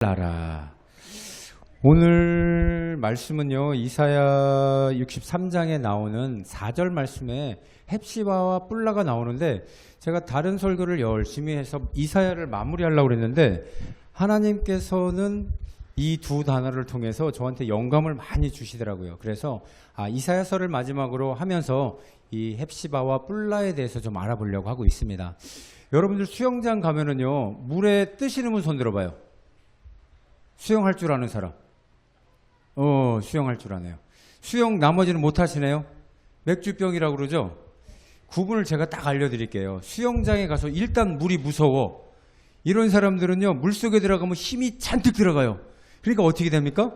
나라. 오늘 말씀은요, 이사야 63장에 나오는 4절 말씀에 헵시바와 뿔라가 나오는데, 제가 다른 설교를 열심히 해서 이사야를 마무리하려고 그랬는데, 하나님께서는 이 두 단어를 통해서 저한테 영감을 많이 주시더라고요. 그래서 이사야서를 마지막으로 하면서 이 헵시바와 뿔라에 대해서 좀 알아보려고 하고 있습니다. 여러분들 수영장 가면은요, 물에 뜨시는 분 손 들어봐요. 수영할 줄 아는 사람. 수영할 줄 아네요. 수영 나머지는 못 하시네요. 맥주병이라고 그러죠. 구분을 제가 딱 알려드릴게요. 수영장에 가서 일단 물이 무서워. 이런 사람들은요, 물속에 들어가면 힘이 잔뜩 들어가요. 그러니까 어떻게 됩니까?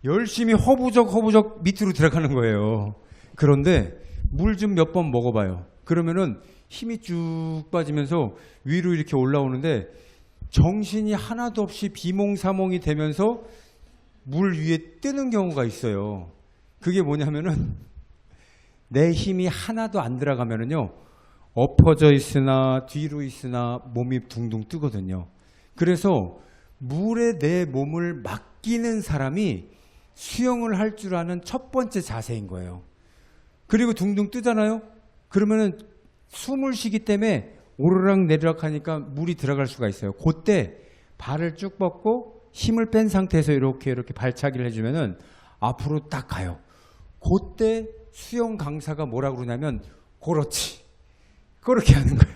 열심히 허부적 밑으로 들어가는 거예요. 그런데 물 좀 몇 번 먹어봐요. 그러면은 힘이 쭉 빠지면서 위로 이렇게 올라오는데, 정신이 하나도 없이 비몽사몽이 되면서 물 위에 뜨는 경우가 있어요. 그게 뭐냐면은 내 힘이 하나도 안 들어가면은요, 엎어져 있으나 뒤로 있으나 몸이 둥둥 뜨거든요. 그래서 물에 내 몸을 맡기는 사람이 수영을 할 줄 아는 첫 번째 자세인 거예요. 그리고 둥둥 뜨잖아요. 그러면은 숨을 쉬기 때문에 오르락 내리락 하니까 물이 들어갈 수가 있어요. 그때 발을 쭉 뻗고 힘을 뺀 상태에서 이렇게 발차기를 해주면은 앞으로 딱 가요. 그때 수영 강사가 뭐라고 그러냐면, 그렇지, 그렇게 하는 거야.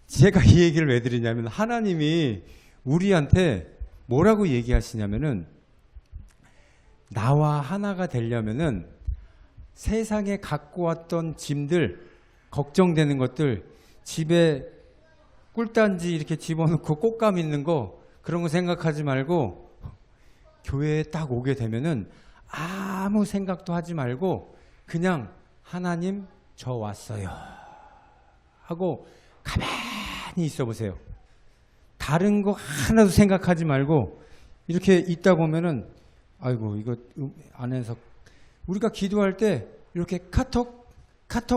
제가 이 얘기를 왜 드리냐면, 하나님이 우리한테 뭐라고 얘기하시냐면은, 나와 하나가 되려면은 세상에 갖고 왔던 짐들, 걱정되는 것들, 집에 꿀단지 이렇게 집어넣고 꽃감 있는 거, 그런 거 생각하지 말고 교회에 딱 오게 되면은 아무 생각도 하지 말고 그냥 하나님 저 왔어요 하고 가만히 있어 보세요. 다른 거 하나도 생각하지 말고 이렇게 있다 보면은, 아이고 이거 안에서 우리가 기도할 때 이렇게 카톡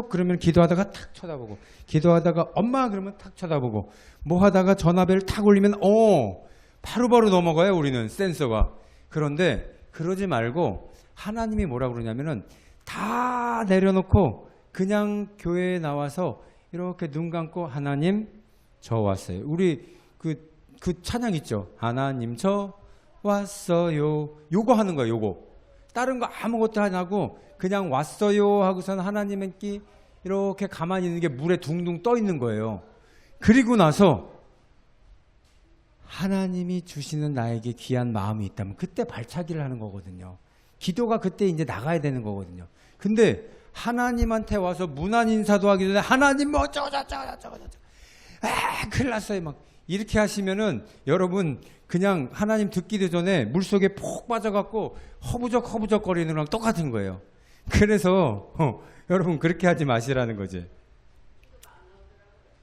그러면 기도하다가 탁 쳐다보고, 기도하다가 엄마 그러면 탁 쳐다보고, 뭐 하다가 전화벨 탁 올리면 바로바로 넘어가요. 우리는 센서가. 그런데 그러지 말고 하나님이 뭐라 그러냐면은 다 내려놓고 그냥 교회에 나와서 이렇게 눈 감고 하나님 저 왔어요. 우리 그 찬양 있죠. 하나님 저 왔어요. 요거 하는 거예요. 요거. 다른 거 아무것도 안 하고 그냥 왔어요 하고서는 하나님께 이렇게 가만히 있는 게 물에 둥둥 떠 있는 거예요. 그리고 나서 하나님이 주시는 나에게 귀한 마음이 있다면 그때 발차기를 하는 거거든요. 기도가 그때 이제 나가야 되는 거거든요. 근데 하나님한테 와서 문안 인사도 하기 전에 하나님 뭐 저거 큰일 났어요 막 이렇게 하시면은, 여러분 그냥 하나님 듣기도 전에 물속에 푹 빠져갖고 허부적 거리는 거랑 똑같은 거예요. 그래서 여러분 그렇게 하지 마시라는 거지.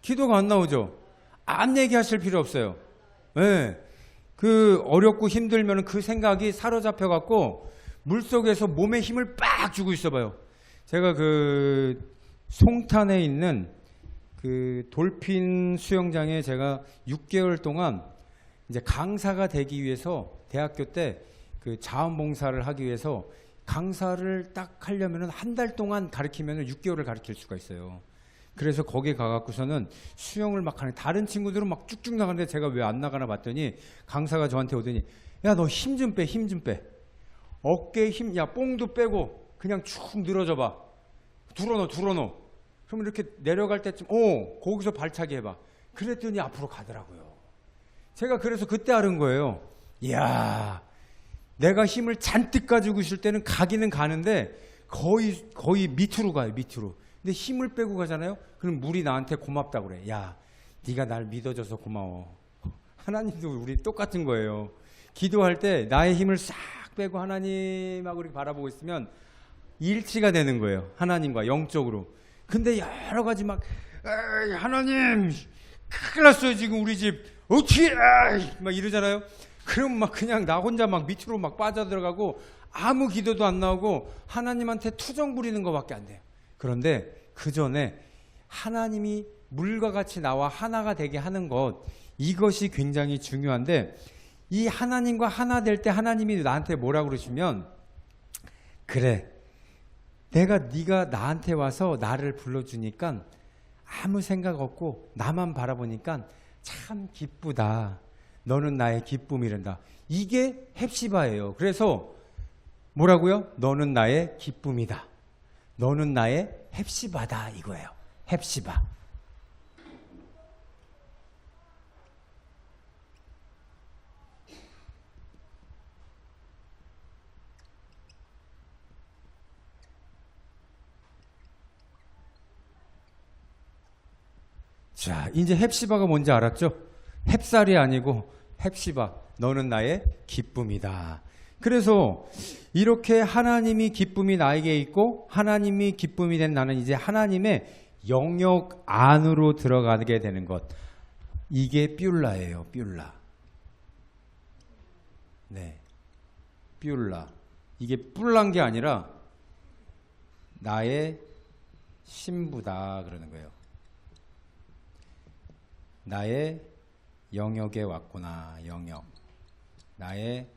기도가 안 나오죠. 안 얘기하실 필요 없어요. 네. 그 어렵고 힘들면 그 생각이 사로잡혀갖고 물속에서 몸에 힘을 빡 주고 있어봐요. 제가 그 송탄에 있는 그 돌핀 수영장에 제가 6개월 동안 이제 강사가 되기 위해서, 대학교 때 그 자원봉사를 하기 위해서 강사를 딱 하려면은 한 달 동안 가르치면은 6개월을 가르칠 수가 있어요. 그래서 거기 가갖고서는 수영을 막 하는, 다른 친구들은 막 쭉쭉 나가는데 제가 왜 안 나가나 봤더니 강사가 저한테 오더니, 야 너 힘 좀 빼. 어깨에 힘, 야 뽕도 빼고 그냥 축 늘어져 봐. 둘어넣어. 그러면 이렇게 내려갈 때쯤 거기서 발차기 해봐. 그랬더니 앞으로 가더라고요. 제가 그래서 그때 알은 거예요. 이야, 내가 힘을 잔뜩 가지고 있을 때는 가기는 가는데 거의 밑으로 가요. 밑으로. 근데 힘을 빼고 가잖아요. 그럼 물이 나한테 고맙다고 그래. 야, 네가 날 믿어줘서 고마워. 하나님도 우리 똑같은 거예요. 기도할 때 나의 힘을 싹 빼고 하나님하고 이렇게 바라보고 있으면 일치가 되는 거예요. 하나님과 영적으로. 근데 여러 가지 막 하나님 큰일 났어요 지금 우리 집 어떻게 막 이러잖아요. 그럼 막 그냥 나 혼자 막 밑으로 막 빠져들어가고 아무 기도도 안 나오고 하나님한테 투정 부리는 것밖에 안 돼요. 그런데 그 전에 하나님이 물과 같이 나와 하나가 되게 하는 것, 이것이 굉장히 중요한데, 이 하나님과 하나 될 때 하나님이 나한테 뭐라고 그러시면, 그래, 네가 나한테 와서 나를 불러주니까 아무 생각 없고 나만 바라보니까 참 기쁘다. 너는 나의 기쁨이란다. 이게 헵시바예요. 그래서 뭐라고요? 너는 나의 기쁨이다. 너는 나의 헵시바다 이거예요. 헵시바. 자, 이제 헵시바가 뭔지 알았죠? 헵살이 아니고 헵시바. 너는 나의 기쁨이다. 그래서 이렇게 하나님이 기쁨이 나에게 있고 하나님이 기쁨이 된 나는 이제 하나님의 영역 안으로 들어가게 되는 것. 이게 뷸라예요. 뷸라. 네. 뷸라. 이게 뿔난 게 아니라 나의 신부다 그러는 거예요. 나의 영역에 왔구나. 영역. 나의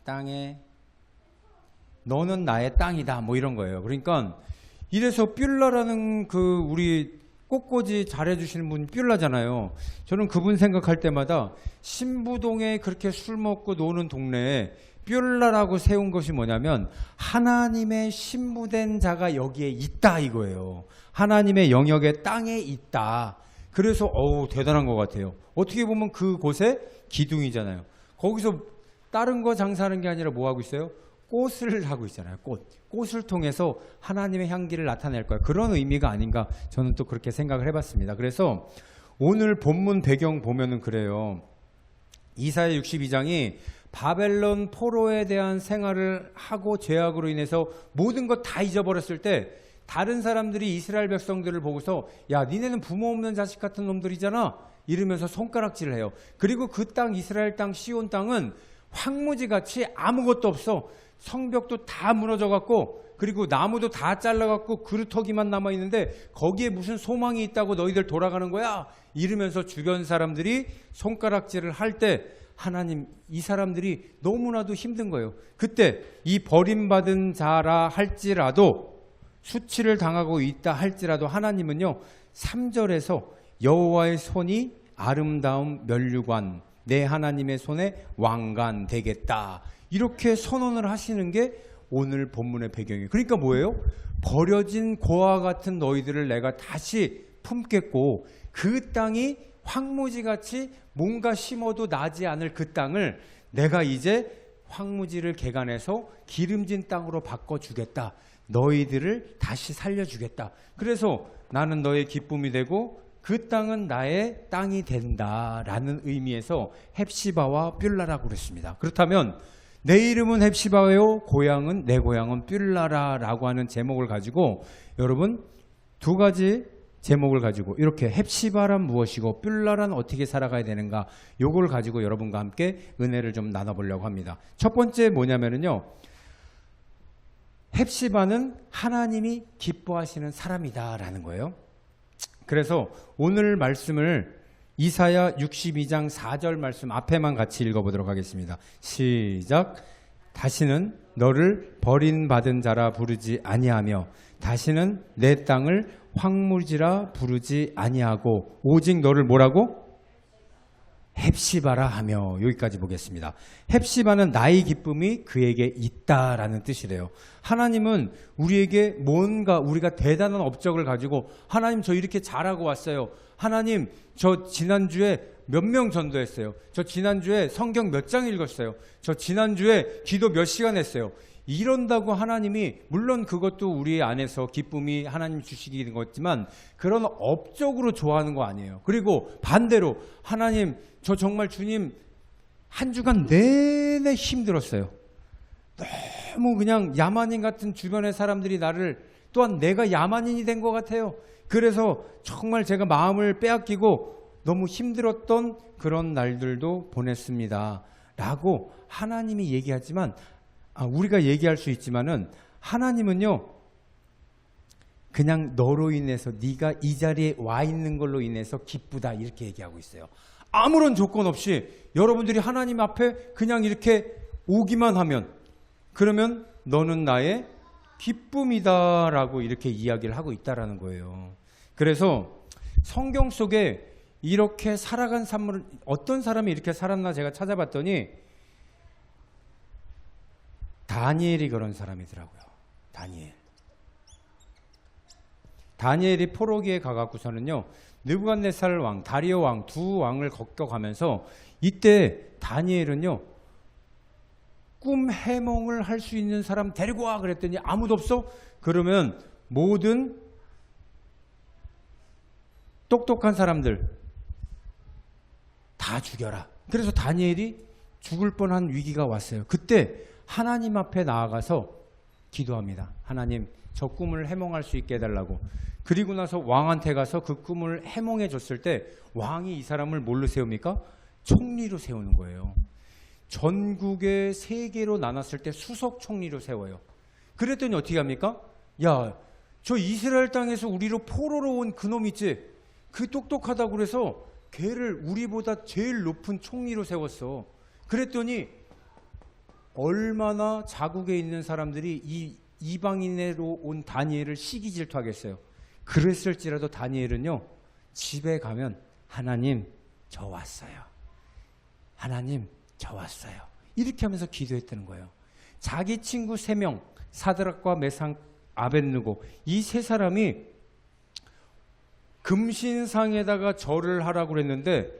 땅에, 너는 나의 땅이다. 뭐 이런 거예요. 그러니까 이래서 뷸라라는 그 우리 꽃꽂이 잘해주시는 분 뷸라잖아요. 저는 그분 생각할 때마다 신부동에 그렇게 술 먹고 노는 동네에 뷸라라고 세운 것이 뭐냐면 하나님의 신부된 자가 여기에 있다 이거예요. 하나님의 영역의 땅에 있다. 그래서 대단한 것 같아요. 어떻게 보면 그곳에 기둥이잖아요. 거기서 다른 거 장사하는 게 아니라 뭐 하고 있어요? 꽃을 하고 있잖아요. 꽃을 통해서 하나님의 향기를 나타낼 거야. 그런 의미가 아닌가 저는 또 그렇게 생각을 해봤습니다. 그래서 오늘 본문 배경 보면은 그래요. 이사야 62장이 바벨론 포로에 대한 생활을 하고 죄악으로 인해서 모든 것 다 잊어버렸을 때 다른 사람들이 이스라엘 백성들을 보고서 야 니네는 부모 없는 자식 같은 놈들이잖아 이러면서 손가락질을 해요. 그리고 그 땅 이스라엘 땅 시온 땅은 황무지같이 아무것도 없어. 성벽도 다 무너져 갖고 그리고 나무도 다 잘라 갖고 그루터기만 남아 있는데 거기에 무슨 소망이 있다고 너희들 돌아가는 거야 이러면서 주변 사람들이 손가락질을 할 때 하나님 이 사람들이 너무나도 힘든 거예요. 그때 이 버림받은 자라 할지라도 수치를 당하고 있다 할지라도 하나님은요 3절에서 여호와의 손이 아름다운 면류관 내 하나님의 손에 왕관 되겠다 이렇게 선언을 하시는 게 오늘 본문의 배경이에요. 그러니까 뭐예요? 버려진 고아와 같은 너희들을 내가 다시 품겠고 그 땅이 황무지같이 뭔가 심어도 나지 않을 그 땅을 내가 이제 황무지를 개간해서 기름진 땅으로 바꿔주겠다. 너희들을 다시 살려주겠다. 그래서 나는 너의 기쁨이 되고 그 땅은 나의 땅이 된다라는 의미에서 헵시바와 뷸라라고 그랬습니다. 그렇다면 내 이름은 헵시바요 고향은 내 고향은 뷸라라라고 하는 제목을 가지고 여러분 두 가지 제목을 가지고 이렇게 헵시바란 무엇이고 뷸라란 어떻게 살아가야 되는가 요걸 가지고 여러분과 함께 은혜를 좀 나눠보려고 합니다. 첫 번째 뭐냐면요 헵시바는 하나님이 기뻐하시는 사람이다라는 거예요. 그래서 오늘 말씀을 이사야 62장 4절 말씀 앞에만 같이 읽어보도록 하겠습니다. 시작. 다시는 너를 버림받은 자라 부르지 아니하며 다시는 내 땅을 황무지라 부르지 아니하고 오직 너를 뭐라고? 헵시바라 하며 여기까지 보겠습니다. 헵시바는 나의 기쁨이 그에게 있다라는 뜻이래요. 하나님은 우리에게 뭔가 우리가 대단한 업적을 가지고 하나님 저 이렇게 잘하고 왔어요. 하나님 저 지난주에 몇 명 전도했어요. 저 지난주에 성경 몇 장 읽었어요. 저 지난주에 기도 몇 시간 했어요. 이런다고 하나님이 물론 그것도 우리 안에서 기쁨이 하나님 주시기 된 거지만 그런 업적으로 좋아하는 거 아니에요. 그리고 반대로 하나님 저 정말 주님 한 주간 내내 힘들었어요. 너무 그냥 야만인 같은 주변의 사람들이 나를 또한 내가 야만인이 된 것 같아요. 그래서 정말 제가 마음을 빼앗기고 너무 힘들었던 그런 날들도 보냈습니다. 라고 하나님이 얘기하지만 우리가 얘기할 수 있지만은 하나님은요 그냥 너로 인해서 네가 이 자리에 와 있는 걸로 인해서 기쁘다 이렇게 얘기하고 있어요. 아무런 조건 없이 여러분들이 하나님 앞에 그냥 이렇게 오기만 하면 그러면 너는 나의 기쁨이다라고 이렇게 이야기를 하고 있다라는 거예요. 그래서 성경 속에 이렇게 살아간 삶을 어떤 사람이 이렇게 살았나 제가 찾아봤더니 다니엘이 그런 사람이더라고요. 다니엘이 포로기에 가갖고서는요 느부갓네살 왕, 다리오 왕 두 왕을 겪어가면서 이때 다니엘은요 꿈 해몽을 할 수 있는 사람 데리고 와 그랬더니 아무도 없어? 그러면 모든 똑똑한 사람들 다 죽여라. 그래서 다니엘이 죽을 뻔한 위기가 왔어요. 그때 하나님 앞에 나아가서 기도합니다. 하나님 저 꿈을 해몽할 수 있게 해달라고. 그리고 나서 왕한테 가서 그 꿈을 해몽해 줬을 때 왕이 이 사람을 뭘로 세웁니까? 총리로 세우는 거예요. 전국의 세 개로 나눴을 때 수석 총리로 세워요. 그랬더니 어떻게 합니까? 야, 저 이스라엘 땅에서 우리로 포로로 온 그놈 있지? 그 똑똑하다고 그래서 걔를 우리보다 제일 높은 총리로 세웠어. 그랬더니 얼마나 자국에 있는 사람들이 이 이방인으로 온 다니엘을 시기 질투하겠어요. 그랬을지라도 다니엘은요 집에 가면 하나님 저 왔어요. 하나님 저 왔어요. 이렇게 하면서 기도했다는 거예요. 자기 친구 3명 사드락과 메상 아벳느고 이 세 사람이 금신상에다가 절을 하라고 그랬는데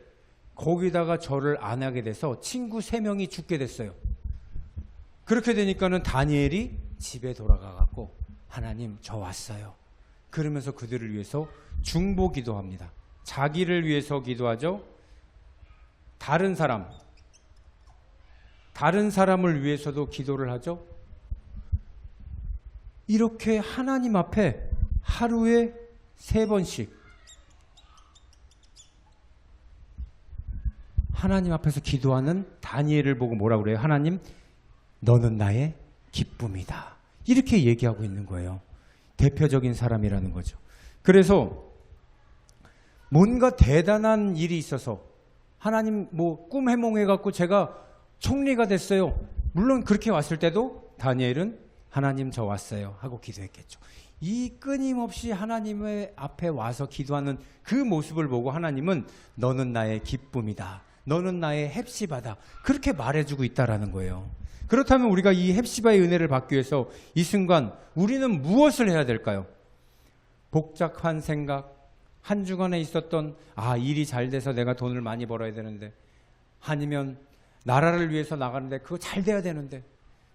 거기다가 절을 안 하게 돼서 친구 3명이 죽게 됐어요. 그렇게 되니까는 다니엘이 집에 돌아가갖고 하나님 저 왔어요. 그러면서 그들을 위해서 중보 기도합니다. 자기를 위해서 기도하죠. 다른 사람을 위해서도 기도를 하죠. 이렇게 하나님 앞에 하루에 3번씩 하나님 앞에서 기도하는 다니엘을 보고 뭐라고 그래요? 하나님 너는 나의 기쁨이다. 이렇게 얘기하고 있는 거예요. 대표적인 사람이라는 거죠. 그래서 뭔가 대단한 일이 있어서 하나님 뭐 꿈 해몽해갖고 제가 총리가 됐어요. 물론 그렇게 왔을 때도 다니엘은 하나님 저 왔어요 하고 기도했겠죠. 이 끊임없이 하나님의 앞에 와서 기도하는 그 모습을 보고 하나님은 너는 나의 기쁨이다. 너는 나의 헵시바다. 그렇게 말해주고 있다라는 거예요. 그렇다면 우리가 이 헵시바의 은혜를 받기 위해서 이 순간 우리는 무엇을 해야 될까요? 복잡한 생각, 한 주간에 있었던 일이 잘 돼서 내가 돈을 많이 벌어야 되는데, 아니면 나라를 위해서 나가는데 그거 잘 돼야 되는데,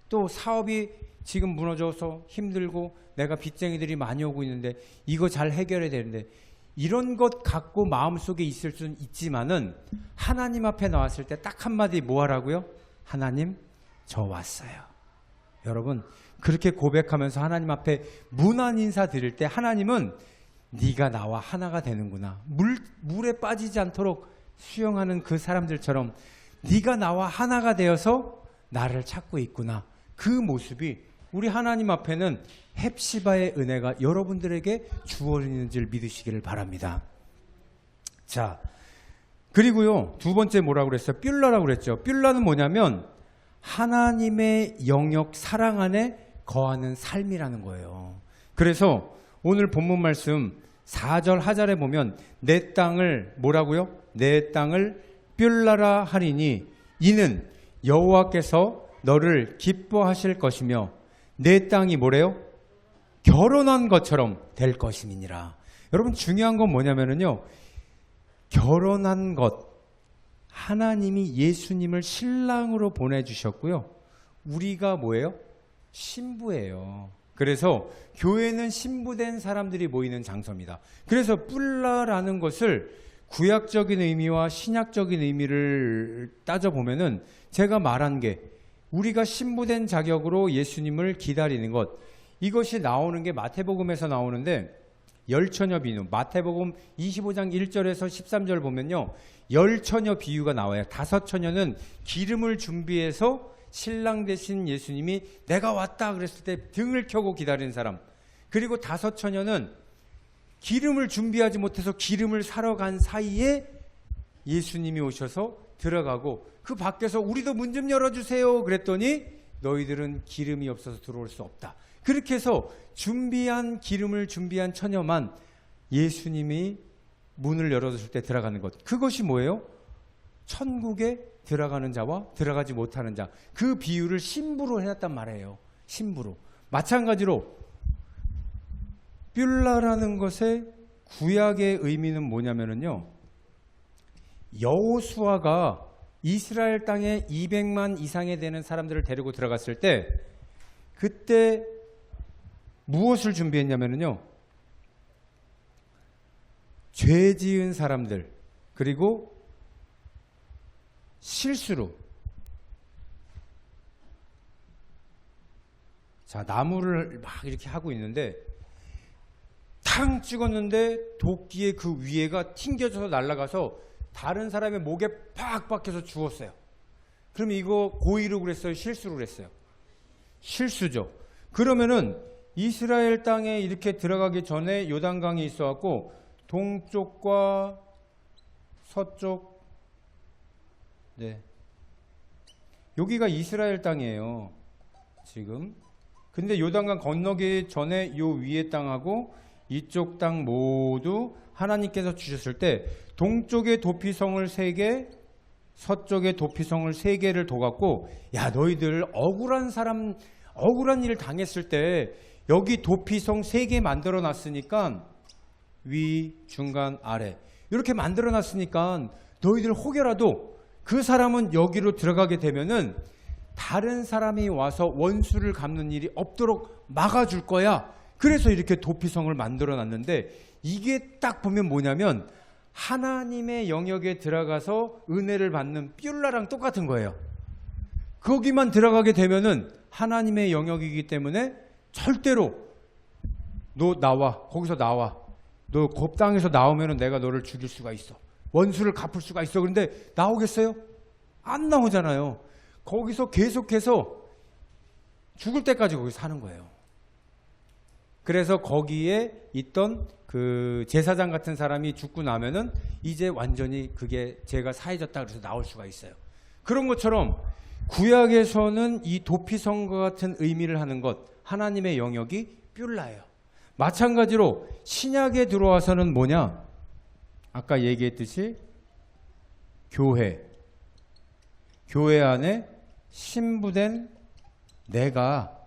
또 사업이 지금 무너져서 힘들고 내가 빚쟁이들이 많이 오고 있는데 이거 잘 해결해야 되는데, 이런 것 갖고 마음속에 있을 수는 있지만은 하나님 앞에 나왔을 때 딱 한마디 뭐 하라고요? 하나님 저 왔어요. 여러분 그렇게 고백하면서 하나님 앞에 문안 인사 드릴 때 하나님은 네가 나와 하나가 되는구나. 물에 빠지지 않도록 수영하는 그 사람들처럼 네가 나와 하나가 되어서 나를 찾고 있구나. 그 모습이 우리 하나님 앞에는 헵시바의 은혜가 여러분들에게 주어지는 줄 믿으시기를 바랍니다. 자, 그리고요 두 번째 뭐라고 그랬어요? 뷸라라고 그랬죠. 뷸라는 뭐냐면 하나님의 영역 사랑 안에 거하는 삶이라는 거예요. 그래서 오늘 본문 말씀 4절 하절에 보면 내 땅을 뭐라고요? 내 땅을 뷸라라 하리니 이는 여호와께서 너를 기뻐하실 것이며 내 땅이 뭐래요? 결혼한 것처럼 될 것임이니라. 여러분 중요한 건 뭐냐면요, 결혼한 것, 하나님이 예수님을 신랑으로 보내주셨고요, 우리가 뭐예요? 신부예요. 그래서 교회는 신부된 사람들이 모이는 장소입니다. 그래서 뿔라라는 것을 구약적인 의미와 신약적인 의미를 따져보면은 제가 말한 게 우리가 신부된 자격으로 예수님을 기다리는 것, 이것이 나오는 게 마태복음에서 나오는데 열처녀 비유, 마태복음 25장 1절에서 13절 보면요, 열처녀 비유가 나와요. 5처녀는 기름을 준비해서 신랑 되신 예수님이 내가 왔다 그랬을 때 등을 켜고 기다리는 사람, 그리고 5 처녀는 기름을 준비하지 못해서 기름을 사러 간 사이에 예수님이 오셔서 들어가고 그 밖에서 우리도 문 좀 열어주세요 그랬더니 너희들은 기름이 없어서 들어올 수 없다. 그렇게 해서 기름을 준비한 처녀만 예수님이 문을 열어줬을 때 들어가는 것. 그것이 뭐예요? 천국에 들어가는 자와 들어가지 못하는 자. 그 비유를 신부로 해놨단 말이에요. 신부로. 마찬가지로 뷸라라는 것의 구약의 의미는 뭐냐면요. 여호수아가 이스라엘 땅에 200만 이상에 되는 사람들을 데리고 들어갔을 때 그때 무엇을 준비했냐면요. 죄 지은 사람들 그리고 실수로 자 나무를 막 이렇게 하고 있는데 탕 찍었는데 도끼의 그 위에가 튕겨져서 날아가서 다른 사람의 목에 팍 박혀서 죽었어요. 그럼 이거 고의로 그랬어요? 실수로 그랬어요? 실수죠. 그러면은 이스라엘 땅에 이렇게 들어가기 전에 요단강이 있어갖고 동쪽과 서쪽 네 여기가 이스라엘 땅이에요. 지금 근데 요단강 건너기 전에 요 위에 땅하고 이쪽 땅 모두 하나님께서 주셨을 때 동쪽의 도피성을 3개 서쪽의 도피성을 3개를 둬갖고 야 너희들 억울한 일을 당했을 때 여기 도피성 3개 만들어 놨으니까 위, 중간, 아래 이렇게 만들어 놨으니까 너희들 혹여라도 그 사람은 여기로 들어가게 되면은 다른 사람이 와서 원수를 갚는 일이 없도록 막아줄 거야. 그래서 이렇게 도피성을 만들어 놨는데 이게 딱 보면 뭐냐면 하나님의 영역에 들어가서 은혜를 받는 뷸라랑 똑같은 거예요. 거기만 들어가게 되면은 하나님의 영역이기 때문에 절대로 너 나와 거기서 나와 너 그 땅에서 나오면은 내가 너를 죽일 수가 있어 원수를 갚을 수가 있어. 그런데 나오겠어요? 안 나오잖아요. 거기서 계속해서 죽을 때까지 거기 사는 거예요. 그래서 거기에 있던 그 제사장 같은 사람이 죽고 나면은 이제 완전히 그게 죄가 사해졌다 그래서 나올 수가 있어요. 그런 것처럼 구약에서는 이 도피성과 같은 의미를 하는 것 하나님의 영역이 뷸라예요. 마찬가지로 신약에 들어와서는 뭐냐? 아까 얘기했듯이 교회 안에 신부된 내가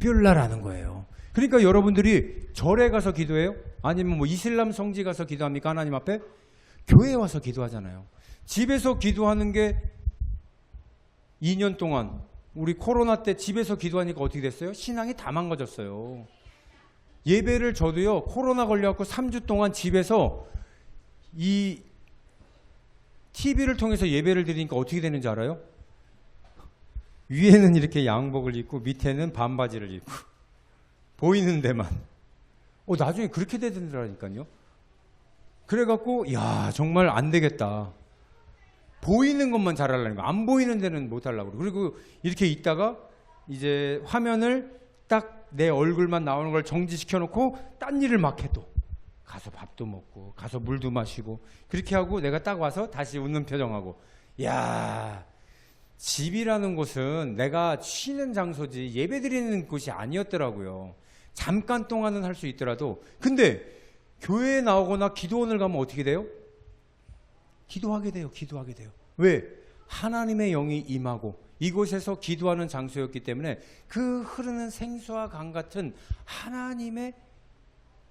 뷸라라는 거예요. 그러니까 여러분들이 절에 가서 기도해요? 아니면 뭐 이슬람 성지 가서 기도합니까? 하나님 앞에? 교회에 와서 기도하잖아요. 집에서 기도하는 게 2년 동안 우리 코로나 때 집에서 기도하니까 어떻게 됐어요? 신앙이 다 망가졌어요. 예배를 저도요 코로나 걸려갖고 3주 동안 집에서 이 TV를 통해서 예배를 드리니까 어떻게 되는지 알아요? 위에는 이렇게 양복을 입고 밑에는 반바지를 입고 보이는 데만. 나중에 그렇게 되더라니까요. 그래갖고 야 정말 안 되겠다. 보이는 것만 잘하려는 거. 안 보이는 데는 못 하려고. 그리고 이렇게 있다가 이제 화면을 딱 내 얼굴만 나오는 걸 정지시켜 놓고 딴 일을 막 해도 가서 밥도 먹고 가서 물도 마시고 그렇게 하고 내가 딱 와서 다시 웃는 표정하고 야 집이라는 곳은 내가 쉬는 장소지 예배드리는 곳이 아니었더라고요. 잠깐 동안은 할 수 있더라도 근데 교회에 나오거나 기도원을 가면 어떻게 돼요? 기도하게 돼요. 왜? 하나님의 영이 임하고 이곳에서 기도하는 장소였기 때문에 그 흐르는 생수와 강 같은 하나님의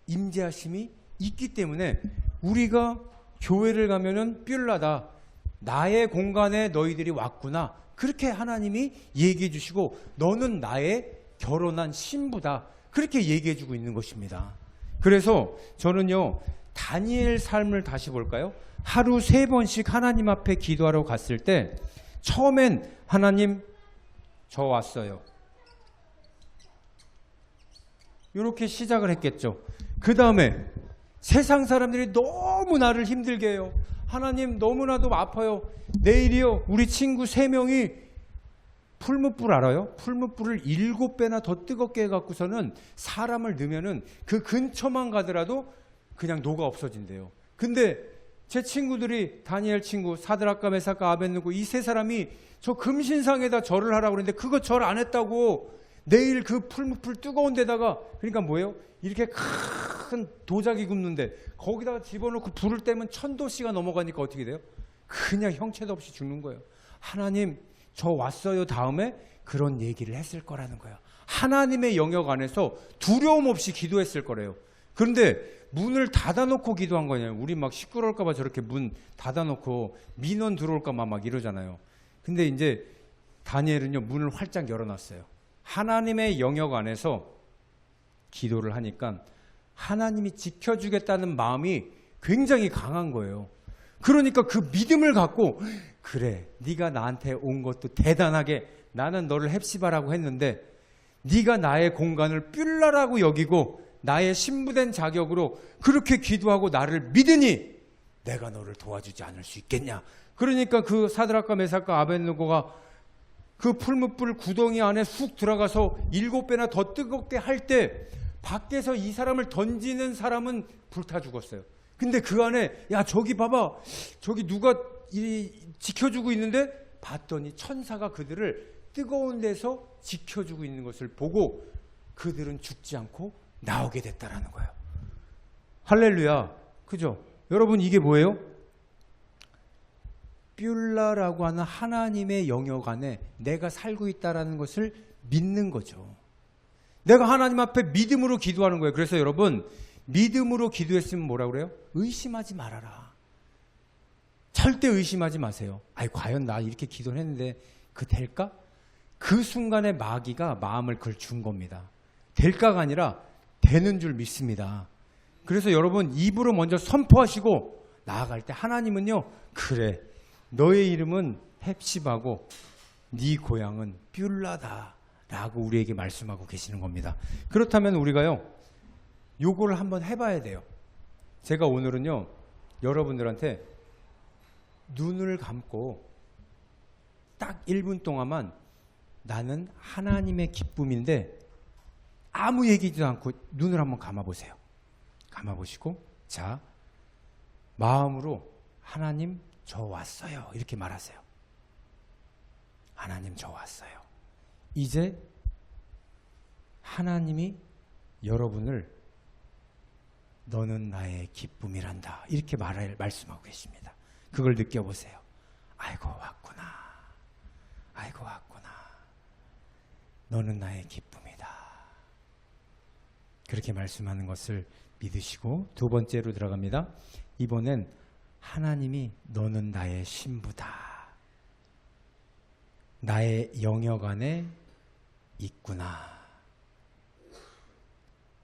임재하심이 있기 때문에 우리가 교회를 가면은 뷸라다. 나의 공간에 너희들이 왔구나. 그렇게 하나님이 얘기해 주시고 너는 나의 결혼한 신부다. 그렇게 얘기해 주고 있는 것입니다. 그래서 저는요 다니엘 삶을 다시 볼까요? 하루 3번씩 하나님 앞에 기도하러 갔을 때 처음엔 하나님 저 왔어요. 이렇게 시작을 했겠죠. 그 다음에 세상 사람들이 너무 나를 힘들게 해요. 하나님 너무나도 아파요. 내일이요 우리 친구 3명이 풀무불 알아요? 풀무불을 7배나 더 뜨겁게 해갖고서는 사람을 넣으면은 그 근처만 가더라도 그냥 녹아 없어진대요. 근데 제 친구들이 다니엘 친구, 사드락과 메삭과 아벳느고 이 세 사람이 저 금신상에다 절을 하라고 그랬는데 그거 절 안 했다고. 내일 그 풀무불 뜨거운 데다가, 그러니까 뭐예요? 이렇게 큰 도자기 굽는데 거기다가 집어넣고 불을 떼면 1000도씨가 넘어가니까 어떻게 돼요? 그냥 형체도 없이 죽는 거예요. 하나님 저 왔어요 다음에 그런 얘기를 했을 거라는 거예요. 하나님의 영역 안에서 두려움 없이 기도했을 거래요. 그런데 문을 닫아놓고 기도한 거냐요. 우리 막 시끄러울까 봐 저렇게 문 닫아놓고 민원 들어올까 봐 막 이러잖아요. 근데 이제 다니엘은요 문을 활짝 열어놨어요. 하나님의 영역 안에서 기도를 하니까 하나님이 지켜주겠다는 마음이 굉장히 강한 거예요. 그러니까 그 믿음을 갖고 그래 네가 나한테 온 것도 대단하게 나는 너를 헵시바라고 했는데 네가 나의 공간을 뷸라라고 여기고 나의 신부된 자격으로 그렇게 기도하고 나를 믿으니 내가 너를 도와주지 않을 수 있겠냐. 그러니까 그 사드락과 메삭과 아벳느고가 그 풀무불 구덩이 안에 훅 들어가서 7배나 더 뜨겁게 할 때 밖에서 이 사람을 던지는 사람은 불타 죽었어요. 근데 그 안에 야 저기 봐봐 저기 누가 지켜주고 있는데 봤더니 천사가 그들을 뜨거운 데서 지켜주고 있는 것을 보고 그들은 죽지 않고 나오게 됐다라는 거예요. 할렐루야. 그죠? 여러분 이게 뭐예요? 뷸라라고 하는 하나님의 영역 안에 내가 살고 있다라는 것을 믿는 거죠. 내가 하나님 앞에 믿음으로 기도하는 거예요. 그래서 여러분 믿음으로 기도했으면 뭐라고 그래요? 의심하지 말아라. 절대 의심하지 마세요. 아이 과연 나 이렇게 기도를 했는데 그 될까? 그 순간에 마귀가 마음을 그걸 준 겁니다. 될까가 아니라 되는 줄 믿습니다. 그래서 여러분 입으로 먼저 선포하시고 나아갈 때 하나님은요 그래 너의 이름은 헵시바고 네 고향은 뷸라다 라고 우리에게 말씀하고 계시는 겁니다. 그렇다면 우리가요 요거를 한번 해봐야 돼요. 제가 오늘은요 여러분들한테 눈을 감고 딱 1분 동안만 나는 하나님의 기쁨인데 아무 얘기도 않고 눈을 한번 감아보세요. 감아보시고 자 마음으로 하나님 저 왔어요 이렇게 말하세요. 하나님 저 왔어요. 이제 하나님이 여러분을 너는 나의 기쁨이란다 이렇게 말씀하고 계십니다. 그걸 느껴보세요. 아이고 왔구나. 아이고 왔구나. 너는 나의 기쁨이다. 그렇게 말씀하는 것을 믿으시고 두 번째로 들어갑니다. 이번엔 하나님이 너는 나의 신부다. 나의 영역 안에 있구나.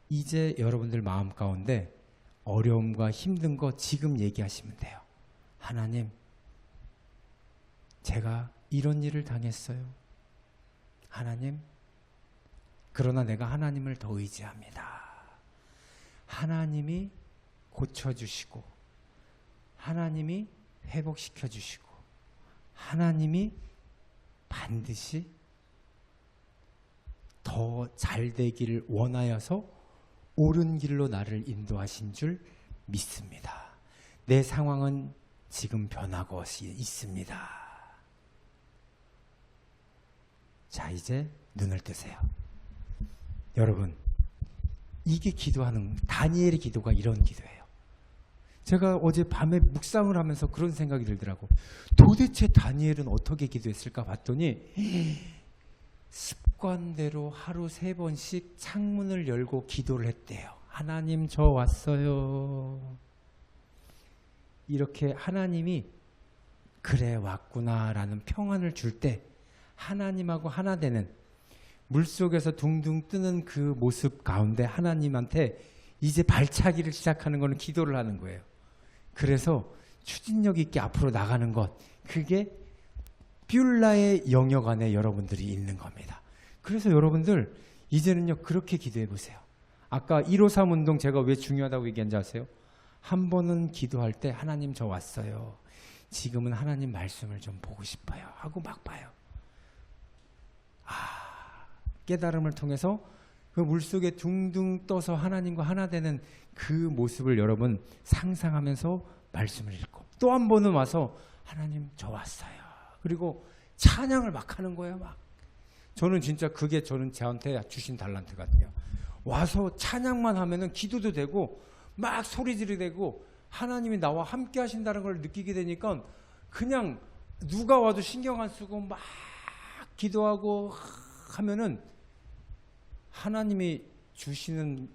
이제 여러분들 마음 가운데 어려움과 힘든 거 지금 얘기하시면 돼요. 하나님, 제가 이런 일을 당했어요. 하나님, 그러나 내가 하나님을 더 의지합니다. 하나님이 고쳐주시고 하나님이 회복시켜주시고 하나님이 반드시 더 잘되기를 원하여서 옳은 길로 나를 인도하신 줄 믿습니다. 내 상황은 지금 변하고 있습니다. 자, 이제 눈을 뜨세요. 여러분, 이게 기도하는, 다니엘의 기도가 이런 기도예요. 제가 어제 밤에 묵상을 하면서 그런 생각이 들더라고. 도대체 다니엘은 어떻게 기도했을까 봤더니 습관대로 하루 3번씩 창문을 열고 기도를 했대요. 하나님 저 왔어요. 이렇게 하나님이 그래 왔구나라는 평안을 줄 때 하나님하고 하나 되는 물속에서 둥둥 뜨는 그 모습 가운데 하나님한테 이제 발차기를 시작하는 거는 기도를 하는 거예요. 그래서 추진력 있게 앞으로 나가는 것, 그게 뷸라의 영역 안에 여러분들이 있는 겁니다. 그래서 여러분들 이제는요 그렇게 기도해 보세요. 아까 153 운동 제가 왜 중요하다고 얘기한지 아세요? 한 번은 기도할 때 하나님 저 왔어요. 지금은 하나님 말씀을 좀 보고 싶어요 하고 막 봐요. 깨달음을 통해서 그 물속에 둥둥 떠서 하나님과 하나 되는 그 모습을 여러분 상상하면서 말씀을 읽고 또 한 번은 와서 하나님 저 왔어요. 그리고 찬양을 막 하는 거예요. 막. 저는 진짜 그게 저는 저한테 주신 달란트 같아요. 와서 찬양만 하면은 기도도 되고 막 소리 지르되고 하나님이 나와 함께 하신다는 걸 느끼게 되니까 그냥 누가 와도 신경 안 쓰고 막 기도하고 하면은 하나님이 주시는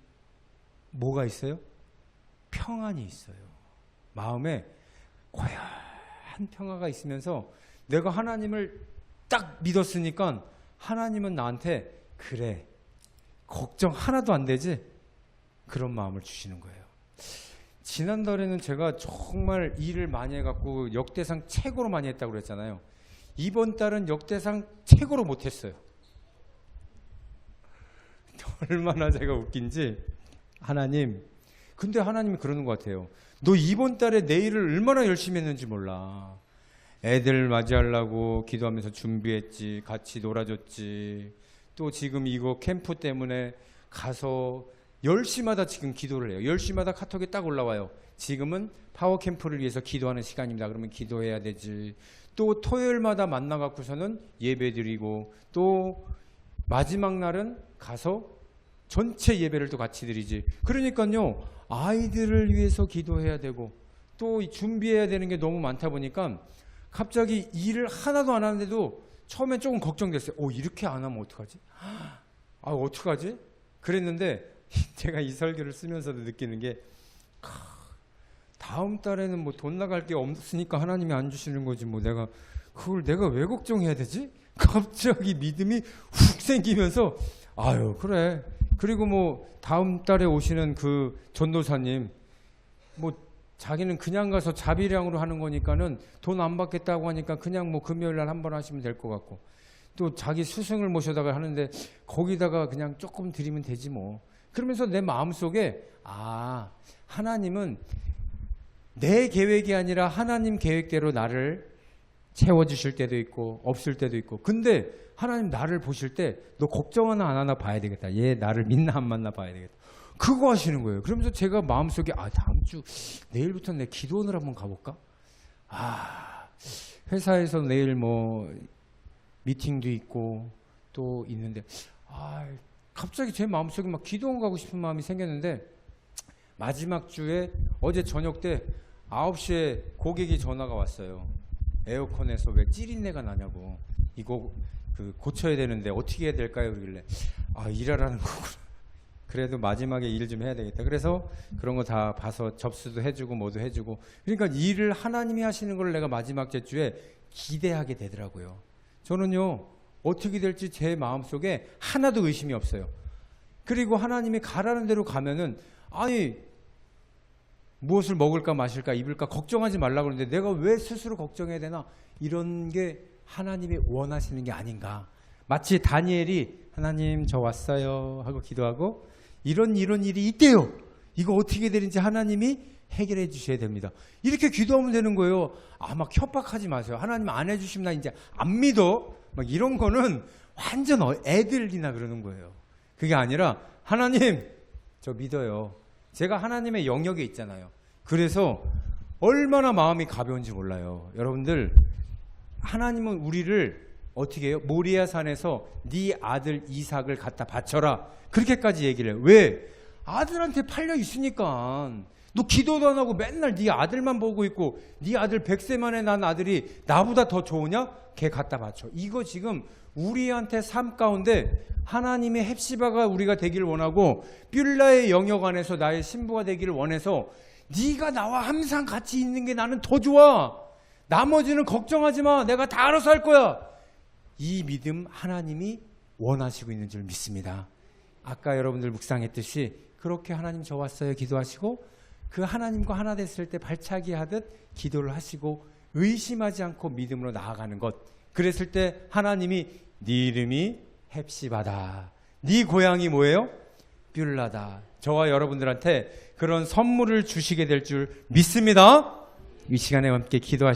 뭐가 있어요? 평안이 있어요. 마음에 고요한 평화가 있으면서 내가 하나님을 딱 믿었으니까 하나님은 나한테 그래 걱정 하나도 안 되지? 그런 마음을 주시는 거예요. 지난달에는 제가 정말 일을 많이 해갖고 역대상 최고로 많이 했다고 그랬잖아요. 이번 달은 역대상 최고로 못했어요. 얼마나 제가 웃긴지 하나님, 근데 하나님이 그러는 것 같아요. 너 이번 달에 내 일을 얼마나 열심히 했는지 몰라. 애들 맞이하려고 기도하면서 준비했지, 같이 놀아줬지, 또 지금 이거 캠프 때문에 가서 10시마다 지금 기도를 해요. 10시마다 카톡이 딱 올라와요. 지금은 파워 캠프를 위해서 기도하는 시간입니다. 그러면 기도해야 되지. 또 토요일마다 만나갖고서는 예배 드리고 또 마지막 날은 가서 전체 예배를 또 같이 드리지. 그러니까요, 아이들을 위해서 기도해야 되고 또 준비해야 되는 게 너무 많다 보니까 갑자기 일을 하나도 안 하는데도 처음엔 조금 걱정됐어요. 이렇게 안 하면 어떡하지? 어떡하지? 그랬는데 제가 이 설교를 쓰면서도 느끼는 게 다음 달에는 뭐 돈 나갈 게 없으니까 하나님이 안 주시는 거지 뭐 그걸 내가 왜 걱정해야 되지? 갑자기 믿음이 훅 생기면서 아유 그래. 그리고 뭐 다음 달에 오시는 그 전도사님 뭐 자기는 그냥 가서 자비량으로 하는 거니까는 돈 안 받겠다고 하니까 그냥 뭐 금요일 날 한 번 하시면 될 것 같고 또 자기 스승을 모셔다가 하는데 거기다가 그냥 조금 드리면 되지 뭐. 그러면서 내 마음속에 하나님은 내 계획이 아니라 하나님 계획대로 나를 채워주실 때도 있고 없을 때도 있고 근데 하나님 나를 보실 때 너 걱정하나 안 하나 봐야 되겠다. 얘 나를 믿나 안 믿나 봐야 되겠다. 그거 하시는 거예요. 그러면서 제가 마음속에 다음 주 내일부터 내 기도원을 한번 가볼까? 회사에서 내일 뭐 미팅도 있고 또 있는데 갑자기 제 마음속에 막 기도원 가고 싶은 마음이 생겼는데 마지막 주에 어제 저녁 때 9시에 고객이 전화가 왔어요. 에어컨에서 왜 찌린내가 나냐고. 이거 고쳐야 되는데 어떻게 해야 될까요? 그러길래 일하라는 거구나. 그래도 마지막에 일 좀 해야 되겠다. 그래서 그런 거 다 봐서 접수도 해주고 뭐도 해주고 그러니까 일을 하나님이 하시는 걸 내가 마지막 주에 기대하게 되더라고요. 저는요 어떻게 될지 제 마음속에 하나도 의심이 없어요. 그리고 하나님이 가라는 대로 가면은 무엇을 먹을까 마실까 입을까 걱정하지 말라고 그러는데 내가 왜 스스로 걱정해야 되나. 이런 게 하나님이 원하시는 게 아닌가. 마치 다니엘이 하나님 저 왔어요 하고 기도하고 이런 일이 있대요. 이거 어떻게 되는지 하나님이 해결해 주셔야 됩니다. 이렇게 기도하면 되는 거예요. 막 협박하지 마세요. 하나님 안 해주시면 나 이제 안 믿어. 막 이런 거는 완전 애들이나 그러는 거예요. 그게 아니라 하나님 저 믿어요. 제가 하나님의 영역에 있잖아요. 그래서 얼마나 마음이 가벼운지 몰라요. 여러분들 하나님은 우리를 어떻게 해요? 모리아 산에서 네 아들 이삭을 갖다 바쳐라. 그렇게까지 얘기를 해요. 왜? 아들한테 팔려 있으니까. 너 기도도 안 하고 맨날 네 아들만 보고 있고 네 아들 100세 만에 난 아들이 나보다 더 좋으냐? 걔 갖다 바쳐. 이거 지금 우리한테 삶 가운데 하나님의 헵시바가 우리가 되기를 원하고 뷸라의 영역 안에서 나의 신부가 되기를 원해서 네가 나와 항상 같이 있는 게 나는 더 좋아. 나머지는 걱정하지 마. 내가 다 알아서 할 거야. 이 믿음 하나님이 원하시고 있는 줄 믿습니다. 아까 여러분들 묵상했듯이 그렇게 하나님 저 왔어요 기도하시고 그 하나님과 하나 됐을 때 발차기 하듯 기도를 하시고 의심하지 않고 믿음으로 나아가는 것. 그랬을 때 하나님이 네 이름이 헵시바다. 네 고향이 뭐예요? 뷸라다. 저와 여러분들한테 그런 선물을 주시게 될 줄 믿습니다. 이 시간에 함께 기도하시죠.